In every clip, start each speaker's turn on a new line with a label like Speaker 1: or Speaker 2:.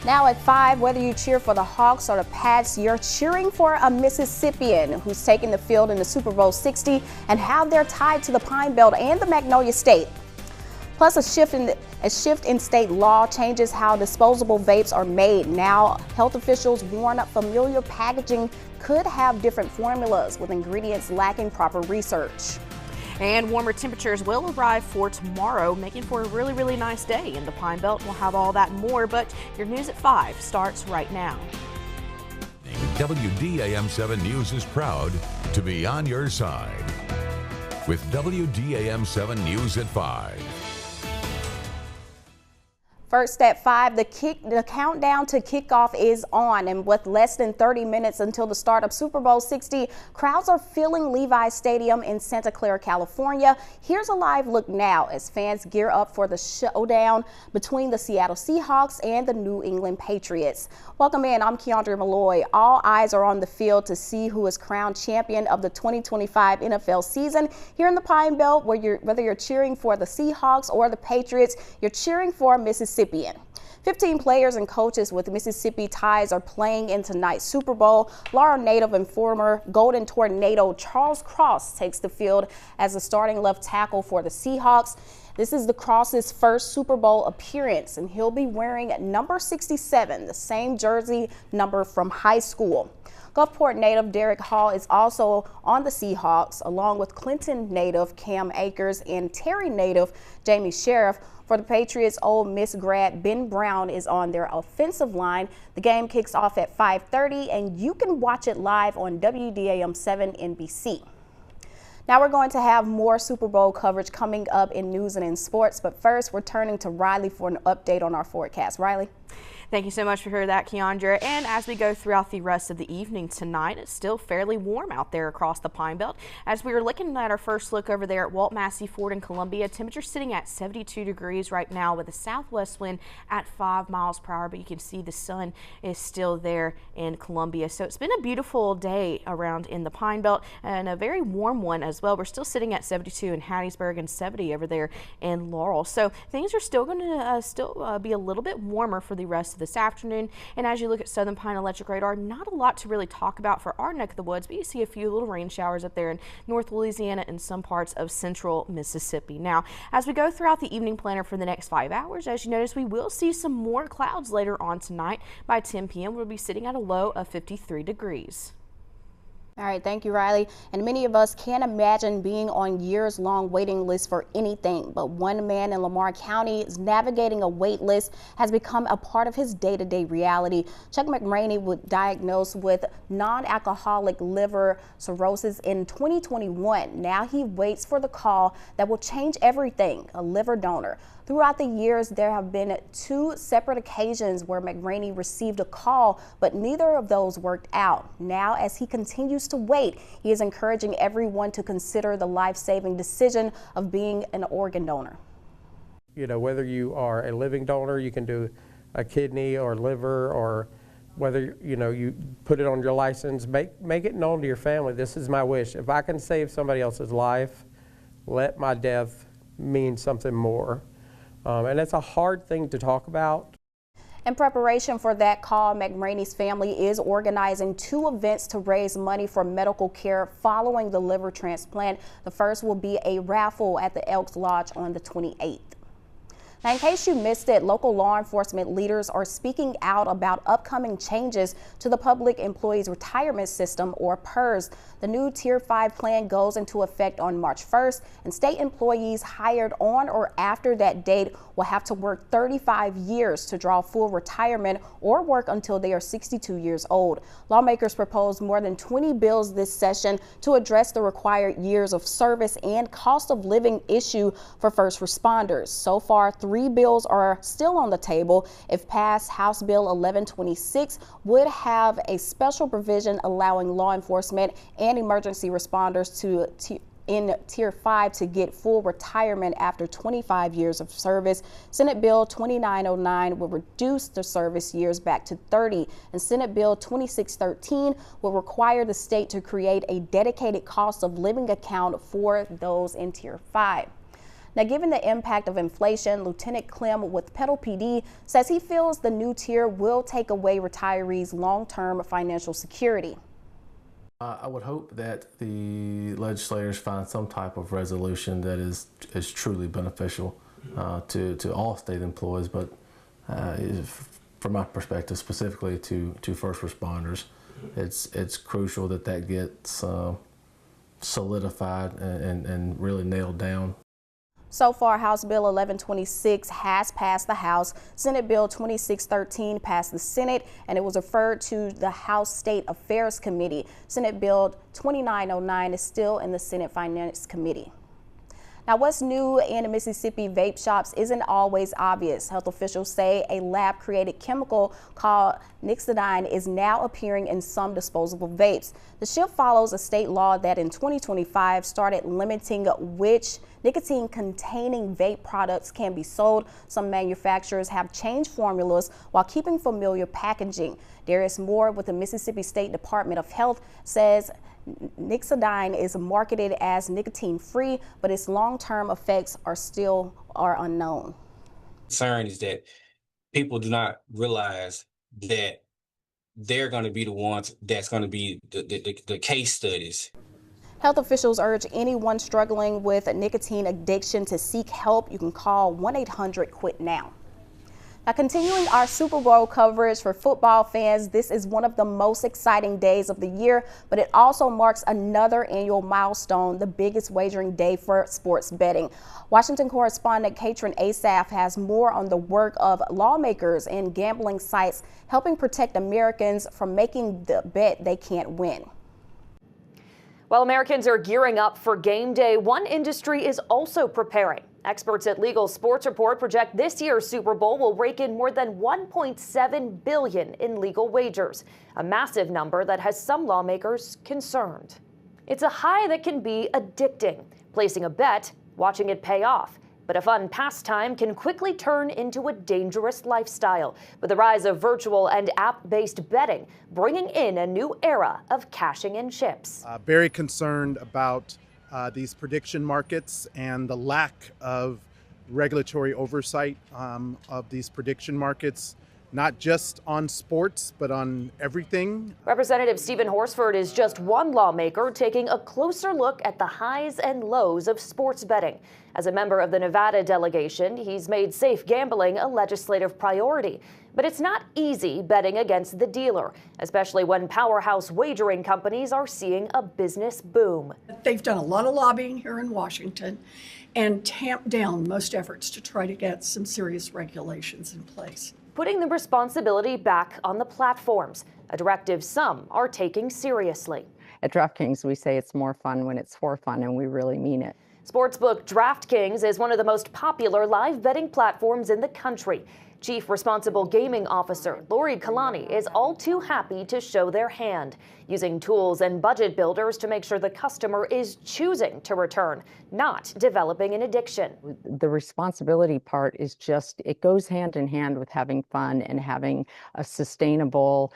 Speaker 1: Now at 5, whether you cheer for the Hawks or the Pats, you're cheering for a Mississippian who's taking the field in the Super Bowl 60 and how they're tied to the Pine Belt and the Magnolia State. Plus, a shift in state law changes how disposable vapes are made. Now, health officials warn familiar packaging could have different formulas with ingredients lacking proper research.
Speaker 2: And warmer temperatures will arrive for tomorrow, making for a really nice day in the Pine Belt. We'll have all that and more, but your news at 5 starts right now.
Speaker 3: WDAM 7 News is proud to be on your side with WDAM 7 News at 5.
Speaker 1: First at 5, the countdown to kickoff is on, and with less than 30 minutes until the start of Super Bowl 60, crowds are filling Levi's Stadium in Santa Clara, California. Here's a live look now as fans gear up for the showdown between the Seattle Seahawks and the New England Patriots. Welcome in, I'm Keandra Malloy. All eyes are on the field to see who is crowned champion of the 2025 NFL season. Here in the Pine Belt, whether you're cheering for the Seahawks or the Patriots, you're cheering for Mississippi. 15 players and coaches with Mississippi ties are playing in tonight's Super Bowl. Laurel native and former Golden Tornado Charles Cross takes the field as the starting left tackle for the Seahawks. This is the Cross's first Super Bowl appearance, and he'll be wearing number 67, the same jersey number from high school. Gulfport native Derek Hall is also on the Seahawks, along with Clinton native Cam Akers and Terry native Jamie Sheriff. For the Patriots, Ole Miss grad Ben Brown is on their offensive line. The game kicks off at 5:30, and you can watch it live on WDAM 7 NBC. Now we're going to have more Super Bowl coverage coming up in news and in sports, but first we're turning to Riley for an update on our forecast. Riley?
Speaker 2: Thank you so much for hearing that, Keandra. And as we go throughout the rest of the evening tonight, it's still fairly warm out there across the Pine Belt. As we were looking at our first look over there at Walt Massey Ford in Columbia, temperature sitting at 72 degrees right now with a southwest wind at 5 miles per hour. But you can see the sun is still there in Columbia. So it's been a beautiful day around in the Pine Belt and a very warm one as well. We're still sitting at 72 in Hattiesburg and 70 over there in Laurel. So things are still going to be a little bit warmer for the rest of this afternoon. And as you look at Southern Pine Electric radar, not a lot to really talk about for our neck of the woods, but you see a few little rain showers up there in North Louisiana and some parts of central Mississippi. Now, as we go throughout the evening planner for the next 5 hours, as you notice, we will see some more clouds later on tonight. By 10 p.m., we'll be sitting at a low of 53 degrees.
Speaker 1: All right, thank you, Riley. And many of us can't imagine being on years-long waiting lists for anything, but one man in Lamar County is navigating a wait list has become a part of his day-to-day reality. Chuck McRaney was diagnosed with non-alcoholic liver cirrhosis in 2021. Now he waits for the call that will change everything, a liver donor. Throughout the years, there have been 2 separate occasions where McRaney received a call, but neither of those worked out. Now, as he continues to wait, he is encouraging everyone to consider the life-saving decision of being an organ donor.
Speaker 4: You know, whether you are a living donor, you can do a kidney or liver, or whether, you know, you put it on your license, make it known to your family. This is my wish. If I can save somebody else's life, let my death mean something more. And it's a hard thing to talk about.
Speaker 1: In preparation for that call, McRaney's family is organizing 2 events to raise money for medical care following the liver transplant. The first will be a raffle at the Elks Lodge on the 28th. Now, in case you missed it, local law enforcement leaders are speaking out about upcoming changes to the Public Employees Retirement System, or PERS. The new Tier 5 plan goes into effect on March 1st, and state employees hired on or after that date will have to work 35 years to draw full retirement or work until they are 62 years old. Lawmakers proposed more than 20 bills this session to address the required years of service and cost of living issue for first responders. So far, 3 bills are still on the table. If passed, House Bill 1126 would have a special provision allowing law enforcement and emergency responders in Tier 5 to get full retirement after 25 years of service. Senate Bill 2909 will reduce the service years back to 30, and Senate Bill 2613 will require the state to create a dedicated cost of living account for those in Tier 5. Now, given the impact of inflation, Lieutenant Clem with Petal PD says he feels the new tier will take away retirees' long-term financial security.
Speaker 5: I would hope that the legislators find some type of resolution that is truly beneficial to all state employees, but from my perspective, specifically to first responders, it's crucial that gets solidified and really nailed down.
Speaker 1: So far, House Bill 1126 has passed the House. Senate Bill 2613 passed the Senate, and it was referred to the House State Affairs Committee. Senate Bill 2909 is still in the Senate Finance Committee. Now, what's new in Mississippi vape shops isn't always obvious. Health officials say a lab-created chemical called Nixidine is now appearing in some disposable vapes. The shift follows a state law that in 2025 started limiting which nicotine-containing vape products can be sold. Some manufacturers have changed formulas while keeping familiar packaging. Darius Moore with the Mississippi State Department of Health says Nixidine is marketed as nicotine-free, but its long-term effects are unknown.
Speaker 6: Concern is that people do not realize that they're going to be the ones that's going to be the case studies.
Speaker 1: Health officials urge anyone struggling with nicotine addiction to seek help. You can call 1-800-QUIT-NOW. Now, continuing our Super Bowl coverage for football fans, this is one of the most exciting days of the year, but it also marks another annual milestone, the biggest wagering day for sports betting. Washington correspondent Katrin Asaf has more on the work of lawmakers and gambling sites helping protect Americans from making the bet they can't win.
Speaker 7: While Americans are gearing up for game day, one industry is also preparing. Experts at Legal Sports Report project this year's Super Bowl will rake in more than $1.7 billion in legal wagers, a massive number that has some lawmakers concerned. It's a high that can be addicting, placing a bet, watching it pay off. But a fun pastime can quickly turn into a dangerous lifestyle, with the rise of virtual and app-based betting bringing in a new era of cashing in chips.
Speaker 8: Very concerned about these prediction markets and the lack of regulatory oversight of these prediction markets, not just on sports, but on everything.
Speaker 7: Representative Stephen Horsford is just one lawmaker taking a closer look at the highs and lows of sports betting. As a member of the Nevada delegation, he's made safe gambling a legislative priority. But it's not easy betting against the dealer, especially when powerhouse wagering companies are seeing a business boom.
Speaker 9: They've done a lot of lobbying here in Washington and tamped down most efforts to try to get some serious regulations in place,
Speaker 7: putting the responsibility back on the platforms, a directive some are taking seriously.
Speaker 10: At DraftKings, we say it's more fun when it's for fun, and we really mean it.
Speaker 7: Sportsbook DraftKings is one of the most popular live betting platforms in the country. Chief Responsible Gaming Officer Lori Kalani is all too happy to show their hand, using tools and budget builders to make sure the customer is choosing to return, not developing an addiction.
Speaker 10: The responsibility part is just, it goes hand in hand with having fun and having a sustainable,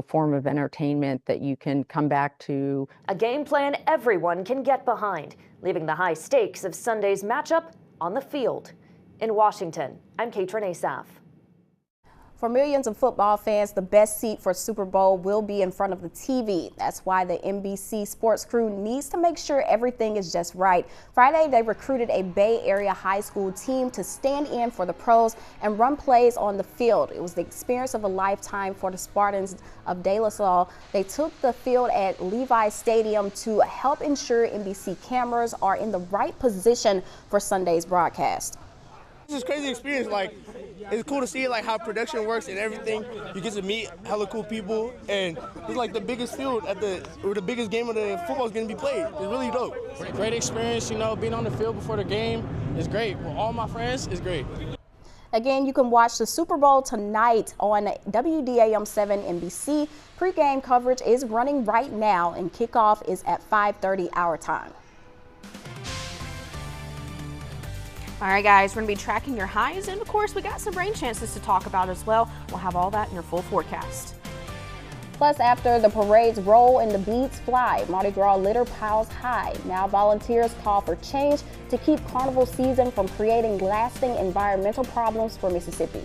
Speaker 10: form of entertainment that you can come back to.
Speaker 7: A game plan everyone can get behind, leaving the high stakes of Sunday's matchup on the field. In Washington, I'm Katrin Asaf.
Speaker 1: For millions of football fans, the best seat for Super Bowl will be in front of the TV. That's why the NBC sports crew needs to make sure everything is just right. Friday, they recruited a Bay Area high school team to stand in for the pros and run plays on the field. It was the experience of a lifetime for the Spartans of De La Salle. They took the field at Levi Stadium to help ensure NBC cameras are in the right position for Sunday's broadcast.
Speaker 11: It's a crazy experience. Like, it's cool to see how production works and everything. You get to meet hella cool people, and it's like the biggest field or the biggest game of the football is going to be played. It's really dope.
Speaker 12: Great experience, being on the field before the game is great. With all my friends, is great.
Speaker 1: Again, you can watch the Super Bowl tonight on WDAM 7 NBC. Pre-game coverage is running right now, and kickoff is at 5:30 our time.
Speaker 2: All right, guys, we're going to be tracking your highs, and of course, we got some rain chances to talk about as well. We'll have all that in your full forecast.
Speaker 1: Plus, after the parades roll and the beads fly, Mardi Gras litter piles high. Now volunteers call for change to keep carnival season from creating lasting environmental problems for Mississippi.